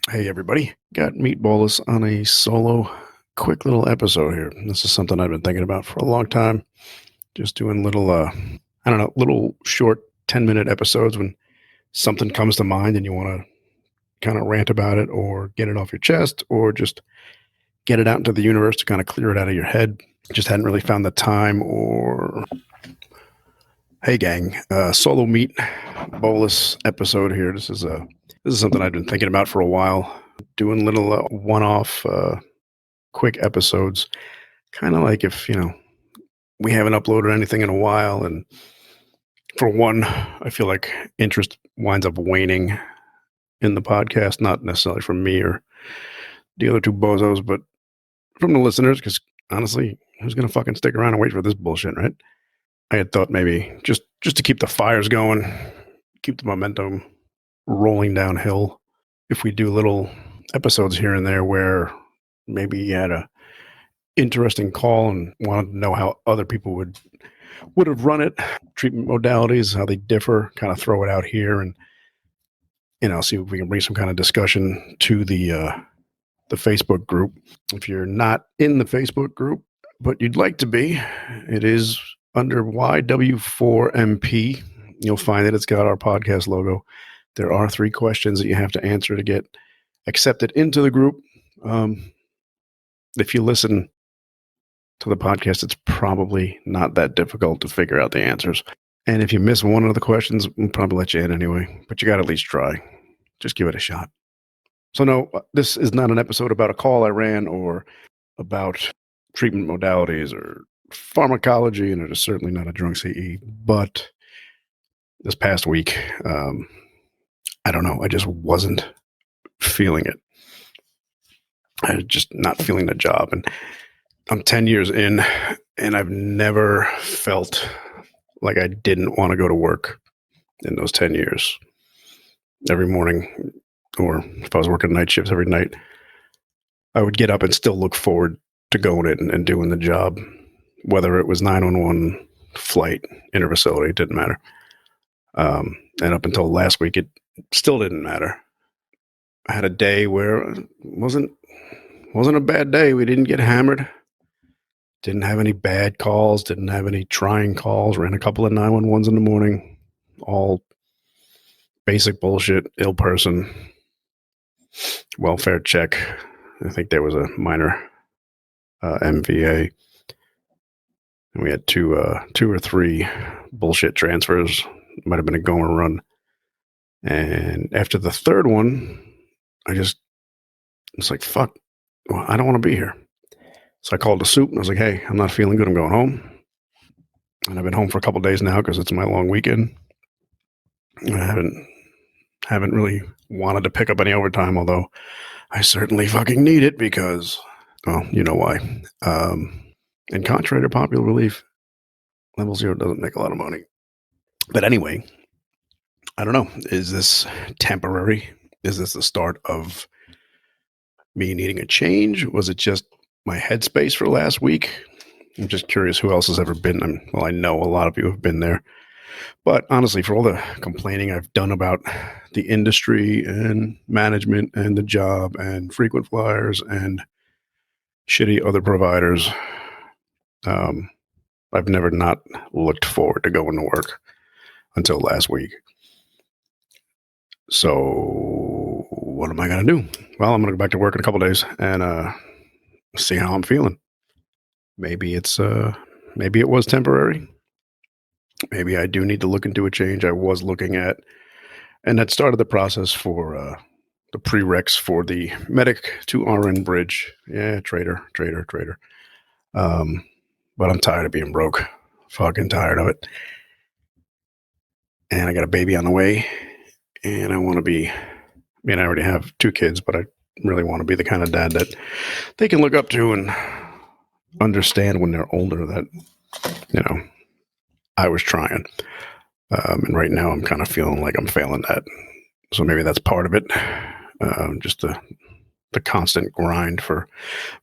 Hey everybody, got Meat Bolus on a solo, quick little episode here. This is something I've been thinking about for a long time. Just doing little, little short 10-minute episodes when something comes to mind and you want to kind of rant about it or get it off your chest or just get it out into the universe to kind of clear it out of your head. Just hadn't really found the time or, hey gang, solo Meat Bolus episode here. This is something I've been thinking about for a while. Doing little one-off quick episodes, kind of like if we haven't uploaded anything in a while, and for one, I feel like interest winds up waning in the podcast, not necessarily from me or the other two bozos, but from the listeners. Because honestly, who's gonna fucking stick around and wait for this bullshit, right? I had thought maybe just to keep the fires going, keep the momentum rolling downhill, if we do little episodes here and there where maybe you had a interesting call and wanted to know how other people would have run it, treatment modalities, how they differ, kind of throw it out here and see if we can bring some kind of discussion to the Facebook group. If you're not in the Facebook group, but you'd like to be, it is under YW4MP. You'll find that it's got our podcast logo. There are 3 questions that you have to answer to get accepted into the group. If you listen to the podcast, it's probably not that difficult to figure out the answers. And if you miss one of the questions, we'll probably let you in anyway. But you got to at least try. Just give it a shot. So no, this is not an episode about a call I ran or about treatment modalities or pharmacology, and it is certainly not a drunk CE. But this past week, I don't know, I just wasn't feeling it. I was just not feeling the job. And I'm 10 years in, and I've never felt like I didn't want to go to work in those 10 years. Every morning, or if I was working night shifts every night, I would get up and still look forward to going in and doing the job, whether it was 911, flight, interfacility, it didn't matter. And up until last week, it still didn't matter. I had a day where it wasn't a bad day. We didn't get hammered. Didn't have any bad calls. Didn't have any trying calls. Ran a couple of 911s in the morning. All basic bullshit. Ill person. Welfare check. I think there was a minor MVA. And we had two or three bullshit transfers. Might have been a going run. And after the third one, I was like, fuck, well, I don't want to be here. So I called the soup and I was like, hey, I'm not feeling good. I'm going home. And I've been home for a couple of days now because it's my long weekend. And I haven't really wanted to pick up any overtime, although I certainly fucking need it because, well, you know why. And contrary to popular belief, Level Zero doesn't make a lot of money. But anyway, I don't know. Is this temporary? Is this the start of me needing a change? Was it just my headspace for last week? I'm just curious who else has ever been. Well, I know a lot of you have been there. But honestly, for all the complaining I've done about the industry and management and the job and frequent flyers and shitty other providers, I've never not looked forward to going to work until last week. So what am I going to do? Well, I'm going to go back to work in a couple of days and see how I'm feeling. Maybe it was temporary. Maybe I do need to look into a change. I was looking at, and that started the process for the prereqs for the medic to RN bridge. Yeah, trader. But I'm tired of being broke. Fucking tired of it. And I got a baby on the way. And I want to be, I already have 2 kids, but I really want to be the kind of dad that they can look up to and understand when they're older that, I was trying. And right now I'm kind of feeling like I'm failing that. So maybe that's part of it. Just the constant grind for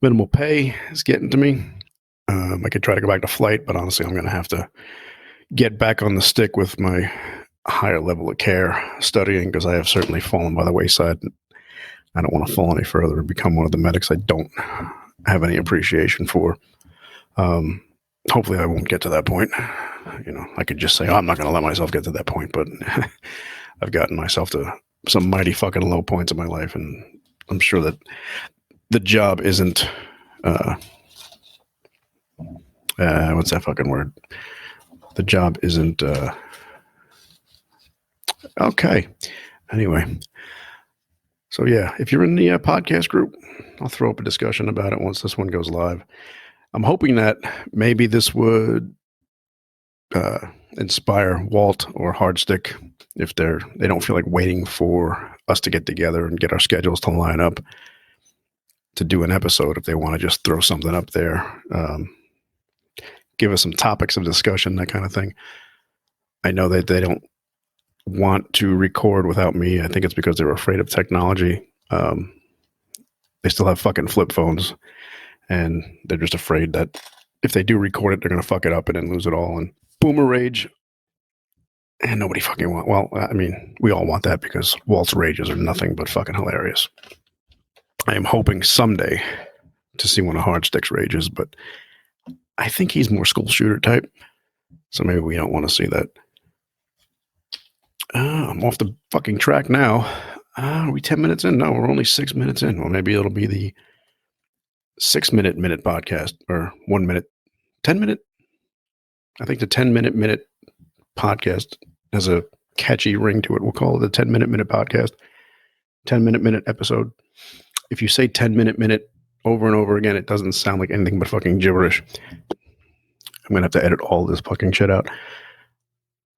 minimal pay is getting to me. I could try to go back to flight, but honestly, I'm going to have to get back on the stick with my higher level of care studying because I have certainly fallen by the wayside I don't want to fall any further and become one of the medics I don't have any appreciation for. Um, Hopefully, I won't get to that point. I could just say, oh, I'm not going to let myself get to that point, but I've gotten myself to some mighty fucking low points in my life, and I'm sure that the job isn't. What's that fucking word? The job isn't. Okay. Anyway, so yeah, if you're in the podcast group, I'll throw up a discussion about it once this one goes live. I'm hoping that maybe this would inspire Walt or Hardstick if they don't feel like waiting for us to get together and get our schedules to line up to do an episode. If they want to just throw something up there, give us some topics of discussion, that kind of thing. I know that they don't want to record without me. I think it's because they're afraid of technology. They still have fucking flip phones, and they're just afraid that if they do record it, they're going to fuck it up and then lose it all. And boomer rage. And nobody fucking want. Well, I mean, we all want that because Walt's rages are nothing but fucking hilarious. I am hoping someday to see one of Hardstick's rages, but I think he's more school shooter type. So maybe we don't want to see that. I'm off the fucking track now. Are we 10 minutes in? No, we're only 6 minutes in. Well, maybe it'll be the 6-minute podcast or 1 minute, 10-minute. I think the 10-minute podcast has a catchy ring to it. We'll call it the 10-minute podcast, 10-minute episode. If you say 10-minute over and over again, it doesn't sound like anything but fucking gibberish. I'm going to have to edit all this fucking shit out.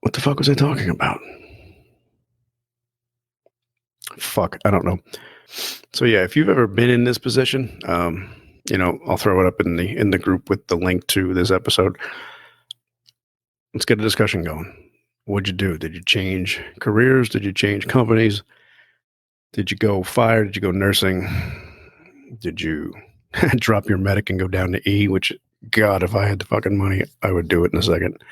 What the fuck was I talking about? Fuck, I don't know. So yeah, if you've ever been in this position, I'll throw it up in the group with the link to this episode. Let's get a discussion going. What'd you do? Did you change careers? Did you change companies? Did you go fire? Did you go nursing? Did you drop your medic and go down to E? Which, God, if I had the fucking money, I would do it in a second.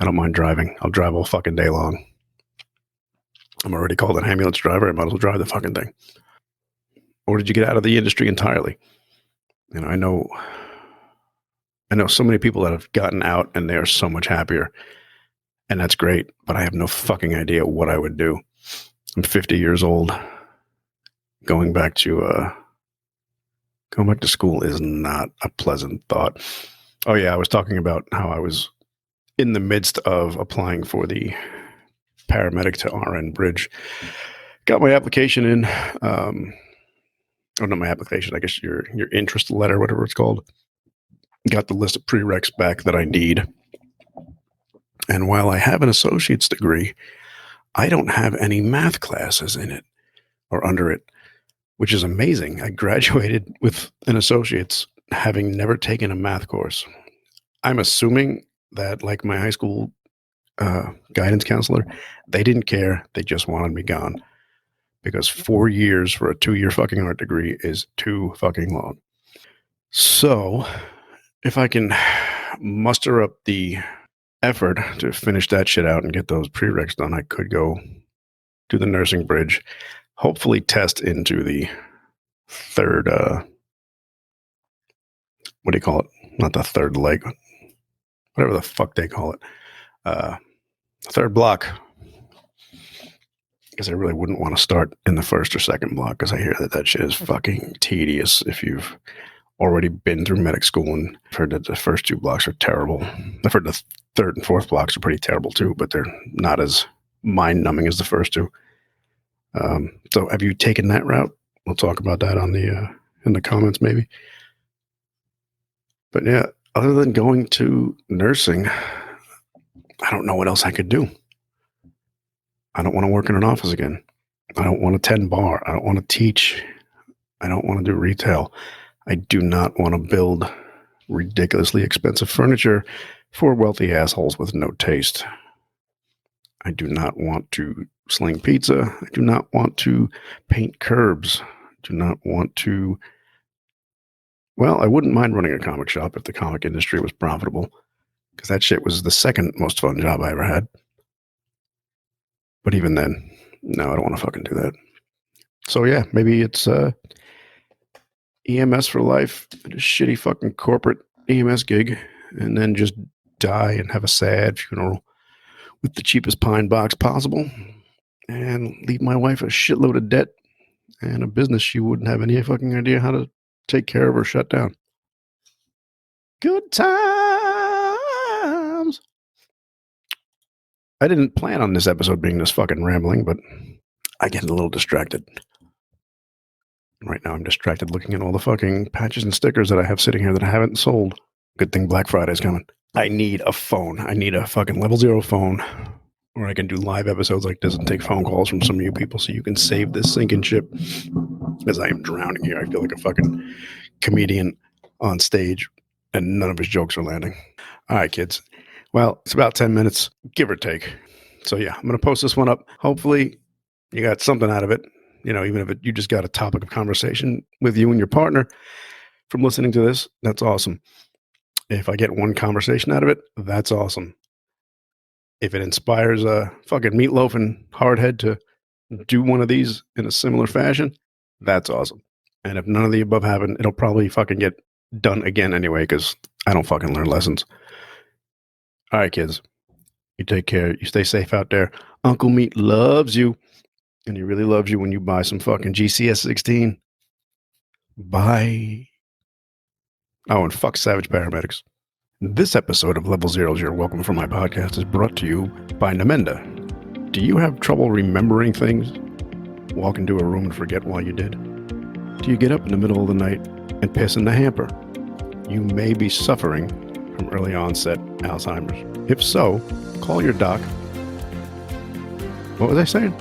I don't mind driving. I'll drive all fucking day long. I'm already called an ambulance driver. I might as well drive the fucking thing. Or did you get out of the industry entirely? I know so many people that have gotten out and they are so much happier. And that's great, but I have no fucking idea what I would do. I'm 50 years old. Going back to school is not a pleasant thought. Oh yeah, I was talking about how I was in the midst of applying for the paramedic to RN bridge. Got my application in. Not my application. I guess your interest letter, whatever it's called. Got the list of prereqs back that I need. And while I have an associate's degree, I don't have any math classes in it or under it, which is amazing. I graduated with an associate's having never taken a math course. I'm assuming that, like my high school guidance counselor, they didn't care. They just wanted me gone because 4 years for a 2-year fucking art degree is too fucking long. So if I can muster up the effort to finish that shit out and get those prereqs done, I could go do the nursing bridge, hopefully test into the third, what do you call it? Not the third leg, whatever the fuck they call it. Third block. Because I really wouldn't want to start in the first or second block because I hear that shit is fucking tedious if you've already been through medic school, and I've heard that the first 2 blocks are terrible. I've heard the third and fourth blocks are pretty terrible too, but they're not as mind-numbing as the first 2. So have you taken that route? We'll talk about that on in the comments maybe. But yeah, other than going to nursing, I don't know what else I could do. I don't want to work in an office again. I don't want to tend bar. I don't want to teach. I don't want to do retail. I do not want to build ridiculously expensive furniture for wealthy assholes with no taste. I do not want to sling pizza. I do not want to paint curbs. I do not want to... Well, I wouldn't mind running a comic shop if the comic industry was profitable, because that shit was the second most fun job I ever had. But even then, no, I don't want to fucking do that. So yeah, maybe it's EMS for life, a shitty fucking corporate EMS gig, and then just die and have a sad funeral with the cheapest pine box possible, and leave my wife a shitload of debt and a business she wouldn't have any fucking idea how to take care of or shut down. Good times. I didn't plan on this episode being this fucking rambling, but I get a little distracted. Right now, I'm distracted looking at all the fucking patches and stickers that I have sitting here that I haven't sold. Good thing Black Friday's coming. I need a phone. I need a fucking level 0 phone where I can do live episodes like this and take phone calls from some of you people so you can save this sinking ship. As I am drowning here, I feel like a fucking comedian on stage and none of his jokes are landing. All right, kids. Well, it's about 10 minutes, give or take. So yeah, I'm going to post this one up. Hopefully you got something out of it. You know, even if you just got a topic of conversation with you and your partner from listening to this, that's awesome. If I get one conversation out of it, that's awesome. If it inspires a fucking meatloaf and hardhead to do one of these in a similar fashion, that's awesome. And if none of the above happen, it'll probably fucking get done again anyway, because I don't fucking learn lessons. All right, kids. You take care. You stay safe out there. Uncle Meat loves you. And he really loves you when you buy some fucking GCS 16. Bye. Oh, and fuck Savage Paramedics. This episode of Level Zero's Your Welcome for My Podcast is brought to you by Namenda. Do you have trouble remembering things? Walk into a room and forget why you did? Do you get up in the middle of the night and piss in the hamper? You may be suffering from early onset Alzheimer's. If so, call your doc. What was I saying?